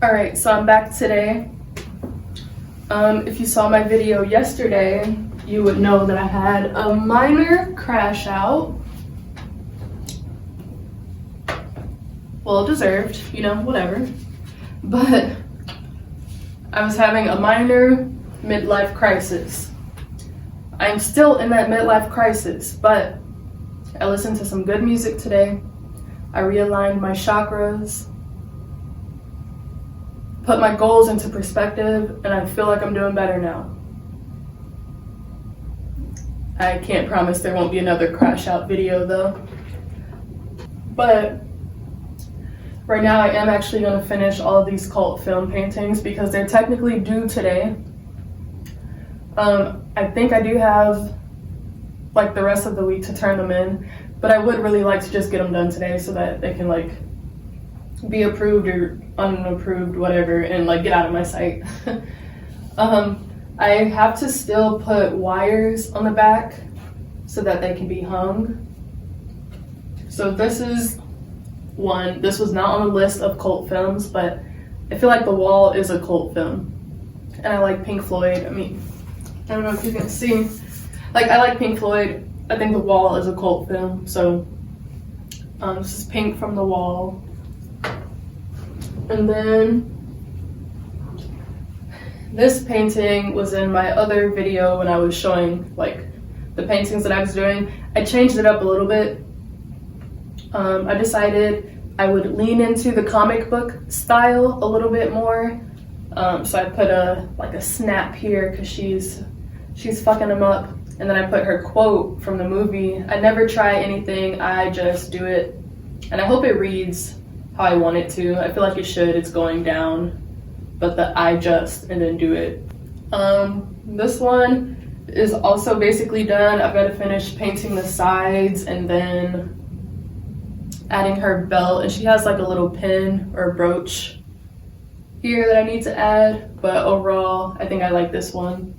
Alright, so I'm back today. If you saw my video yesterday, you would know that I had a minor crash out. Well deserved, you know, whatever. But I was having a minor midlife crisis. I'm still in that midlife crisis, but I listened to some good music today. I realigned my chakras, put my goals into perspective, and I feel like I'm doing better now. I can't promise there won't be another crash out video though. But right now I am actually going to finish all of these cult film paintings because they're technically due today. I think I do have like the rest of the week to turn them in, but I would really like to just get them done today so that they can like be approved or unapproved, whatever, and like get out of my sight. I have to still put wires on the back so that they can be hung. So this is one. This was not on the list of cult films, but I feel like The Wall is a cult film. And I like Pink Floyd. I mean, I don't know if you can see. Like, I like Pink Floyd. I think The Wall is a cult film. So this is Pink from The Wall. And then this painting was in my other video when I was showing like the paintings that I was doing. I changed it up a little bit. I decided I would lean into the comic book style a little bit more. So I put a snap here because she's fucking him up. And then I put her quote from the movie. I never try anything, I just do it. And I hope it reads how I want it to. I feel like it should, it's going down. But the I just, and then do it. This one is also basically done. I've got to finish painting the sides and then adding her belt. And she has like a little pin or brooch here that I need to add. But overall, I think I like this one.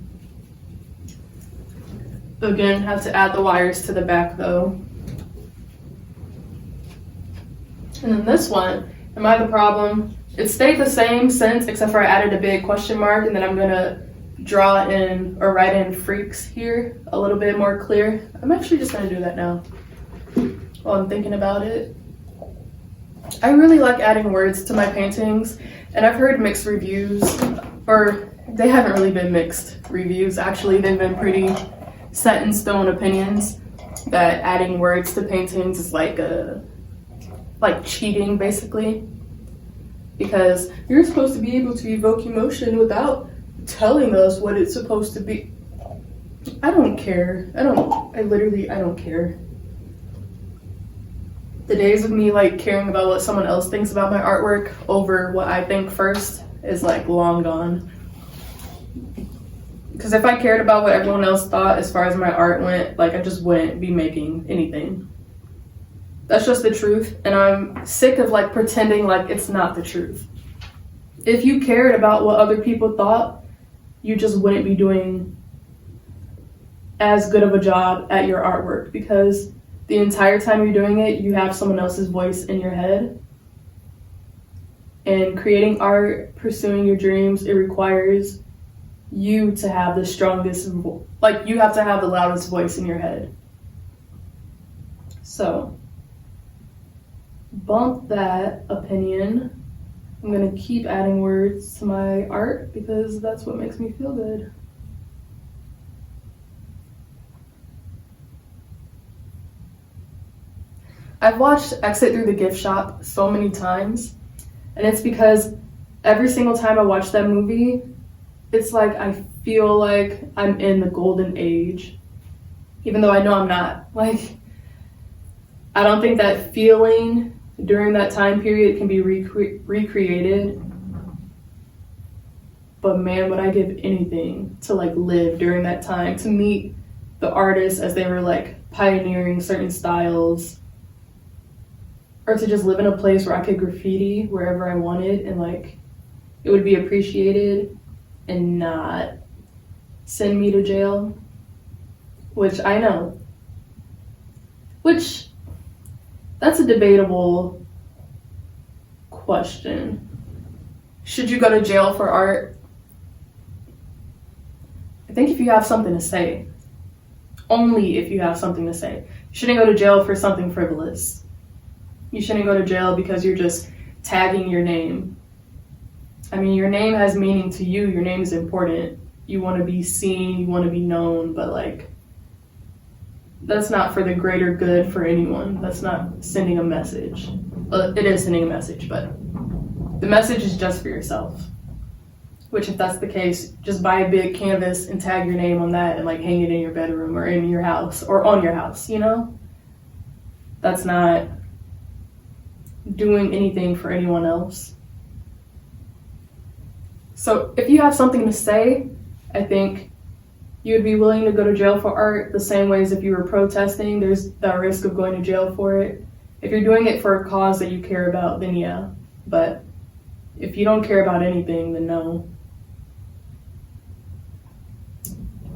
Again, have to add the wires to the back though. And then this one, am I the problem? It stayed the same since, except for I added a big question mark, and then I'm gonna draw in or write in freaks here a little bit more clear. I'm actually just gonna do that now while I'm thinking about it. I really like adding words to my paintings, and I've heard mixed reviews, or they haven't really been mixed reviews, actually. They've been pretty set in stone opinions that adding words to paintings is like cheating basically, because you're supposed to be able to evoke emotion without telling us what it's supposed to be. I don't care. I don't care. The days of me like caring about what someone else thinks about my artwork over what I think first is like long gone. Because if I cared about what everyone else thought as far as my art went, like I just wouldn't be making anything. That's just the truth, and I'm sick of like pretending like it's not the truth. If you cared about what other people thought, you just wouldn't be doing as good of a job at your artwork, because the entire time you're doing it, you have someone else's voice in your head. And creating art, pursuing your dreams, it requires you to have the strongest, like you have to have the loudest voice in your head. So bump that opinion. I'm gonna keep adding words to my art because that's what makes me feel good. I've watched Exit Through the Gift Shop so many times, and it's because every single time I watch that movie, it's like I feel like I'm in the golden age, even though I know I'm not. Like, I don't think that feeling during that time period can be recreated. But man, would I give anything to like live during that time, to meet the artists as they were like pioneering certain styles, or to just live in a place where I could graffiti wherever I wanted and like it would be appreciated and not send me to jail, which I know. Which, that's a debatable question. Should you go to jail for art? I think if you have something to say. Only if you have something to say. You shouldn't go to jail for something frivolous. You shouldn't go to jail because you're just tagging your name. I mean, your name has meaning to you. Your name is important. You want to be seen, you want to be known, but like, that's not for the greater good for anyone. That's not sending a message. Well, it is sending a message, but the message is just for yourself. Which, if that's the case, just buy a big canvas and tag your name on that and like hang it in your bedroom or in your house or on your house, you know? That's not doing anything for anyone else. So if you have something to say, I think you would be willing to go to jail for art the same way as if you were protesting. There's that risk of going to jail for it. If you're doing it for a cause that you care about, then yeah. But if you don't care about anything, then no.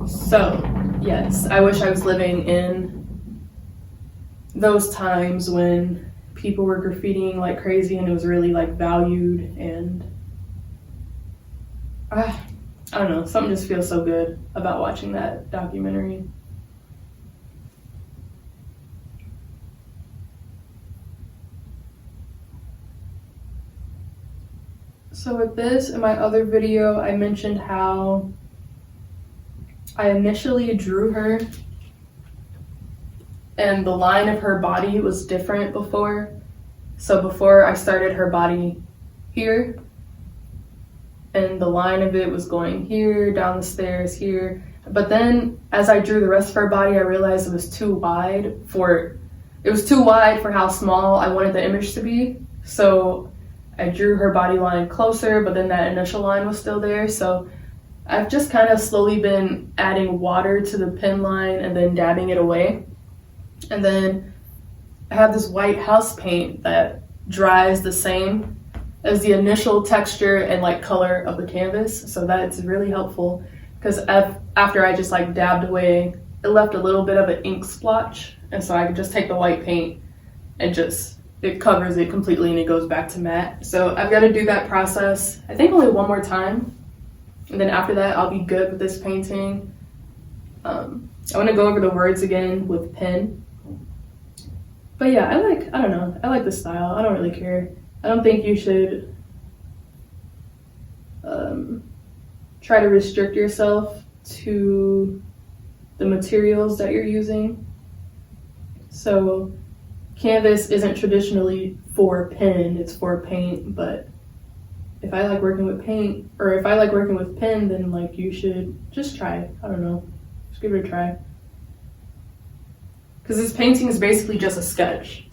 So, yes, I wish I was living in those times when people were graffitiing like crazy and it was really like valued, and I don't know, something just feels so good about watching that documentary. So with this, in my other video, I mentioned how I initially drew her and the line of her body was different before. So before I started her body here, and the line of it was going here, down the stairs, here. But then as I drew the rest of her body, I realized it was too wide for how small I wanted the image to be. So I drew her body line closer, but then that initial line was still there. So I've just kind of slowly been adding water to the pen line and then dabbing it away. And then I have this white house paint that dries the same as the initial texture and like color of the canvas. So that's really helpful because after I just like dabbed away, it left a little bit of an ink splotch. And so I could just take the white paint and it covers it completely and it goes back to matte. So I've got to do that process, I think only one more time. And then after that, I'll be good with this painting. I want to go over the words again with pen. But yeah, I like the style. I don't really care. I don't think you should try to restrict yourself to the materials that you're using. So canvas isn't traditionally for pen, it's for paint, but if I like working with paint, or if I like working with pen, then like you should just try it. I don't know, just give it a try. Because this painting is basically just a sketch.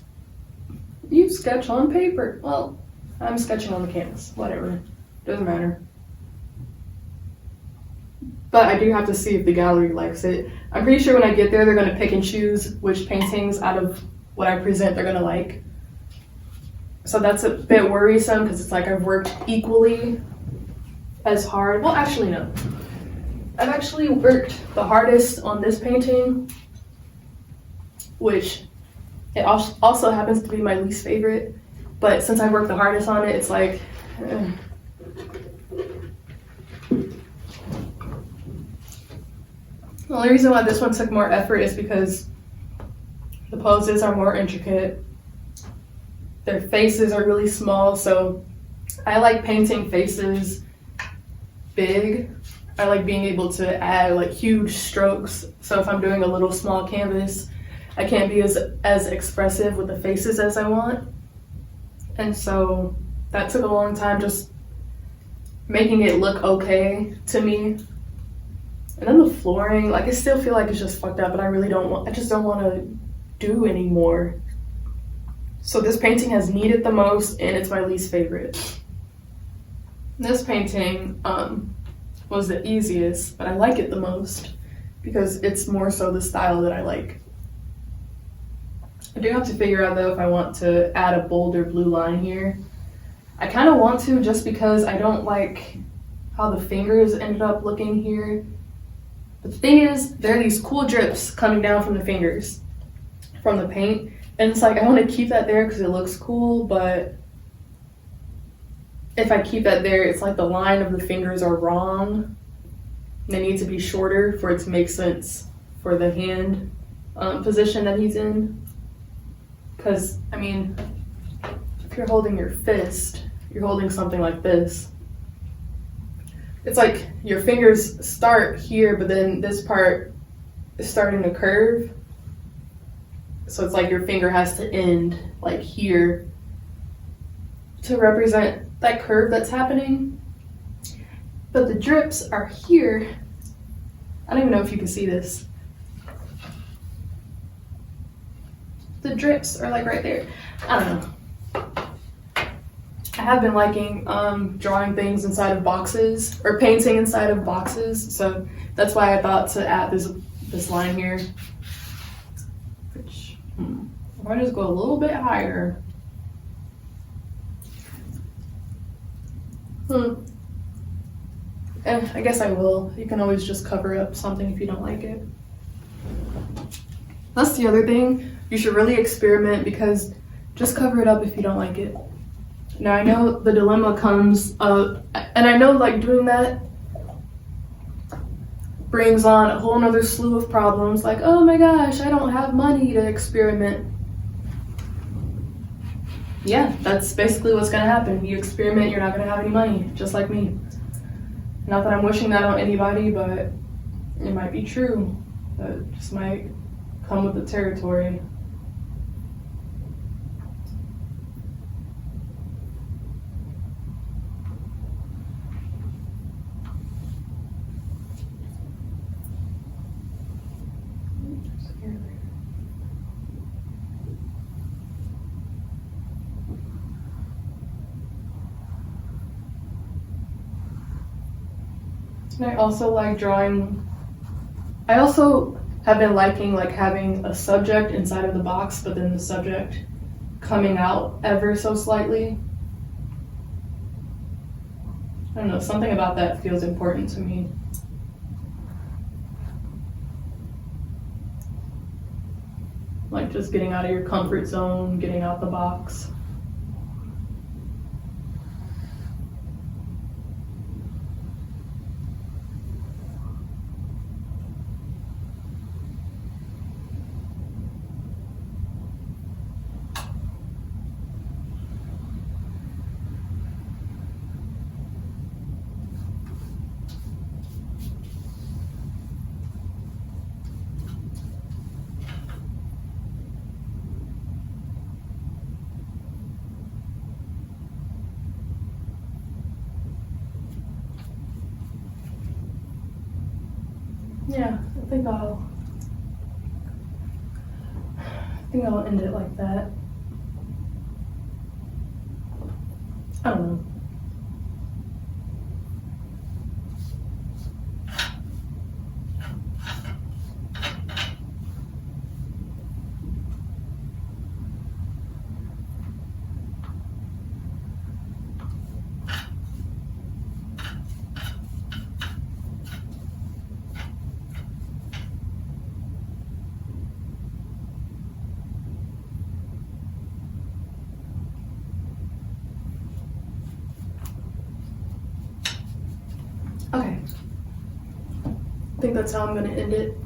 You sketch on paper. Well, I'm sketching on the canvas, whatever, doesn't matter. But I do have to see if the gallery likes it. I'm pretty sure when I get there, they're gonna pick and choose which paintings out of what I present they're gonna like. So that's a bit worrisome because it's like I've worked equally as hard. Well, actually, no. I've actually worked the hardest on this painting, which it also happens to be my least favorite. But since I worked the hardest on it, it's like, The only reason why this one took more effort is because the poses are more intricate. Their faces are really small, so I like painting faces big. I like being able to add like huge strokes. So if I'm doing a little small canvas, I can't be as expressive with the faces as I want. And so that took a long time just making it look okay to me. And then the flooring, like I still feel like it's just fucked up, but I just don't want to do anymore. So this painting has needed the most and it's my least favorite. This painting was the easiest, but I like it the most because it's more so the style that I like. I do have to figure out though if I want to add a bolder blue line here. I kind of want to just because I don't like how the fingers ended up looking here. But the thing is, there are these cool drips coming down from the fingers, from the paint. And it's like, I want to keep that there because it looks cool, but if I keep that there, it's like the line of the fingers are wrong. They need to be shorter for it to make sense for the hand position that he's in. Because, I mean, if you're holding your fist, you're holding something like this. It's like your fingers start here, but then this part is starting to curve. So it's like your finger has to end like here to represent that curve that's happening. But the drips are here. I don't even know if you can see this. The drips are like right there. I don't know. I have been liking drawing things inside of boxes or painting inside of boxes. So that's why I thought to add this line here. Which, if I just go a little bit higher. I guess I will. You can always just cover up something if you don't like it. That's the other thing. You should really experiment, because just cover it up if you don't like it. Now I know the dilemma comes up, and I know like doing that brings on a whole nother slew of problems, like, oh my gosh, I don't have money to experiment. Yeah, that's basically what's gonna happen. You experiment, you're not gonna have any money, just like me. Not that I'm wishing that on anybody, but it might be true. That just might come with the territory. And I also like drawing. I also have been liking like having a subject inside of the box, but then the subject coming out ever so slightly. I don't know, something about that feels important to me. Like just getting out of your comfort zone, getting out the box. Yeah, I think I'll end it like that. I don't know. Okay. I think that's how I'm gonna end it.